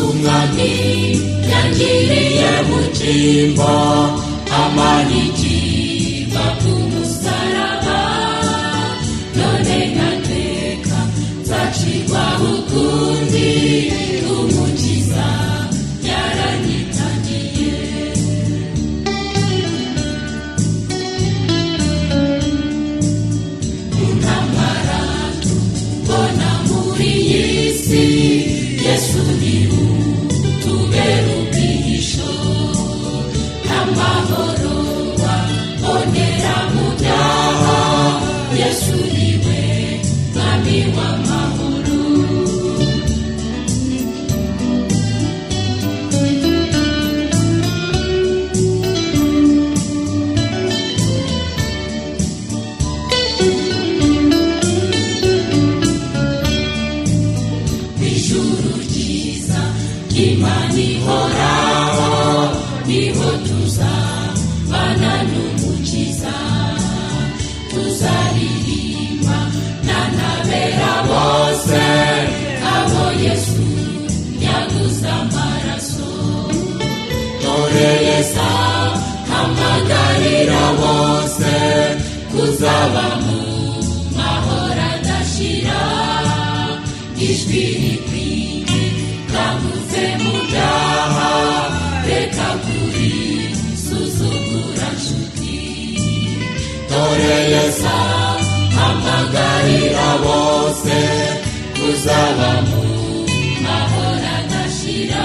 umwami yangiriye mu cyimbo amanikirwa ku musaraba, none nkateka nzacirwa ukundi, umukiza yaranyitangiye. Unamara tubona muri iyi si, Yesu ni utubera ubwihisho, amahoro wabonera mu byaha, Yesu ni we mwami w'amahoro. Ijuru ryiza Imana ihoraho, niho tuzabana n'umukiza, tuzaririmba n'abera bose, abo Yesu yaguze amaraso. Dore Yesu ahamagarira bose kuzaba mu mahoro adashira, ijwi rikwiriye kamuve mu byaha, reka kurisuzugura nshuti. Dore Yesu ahamagarira bose kuzaba mu mahoro adashira.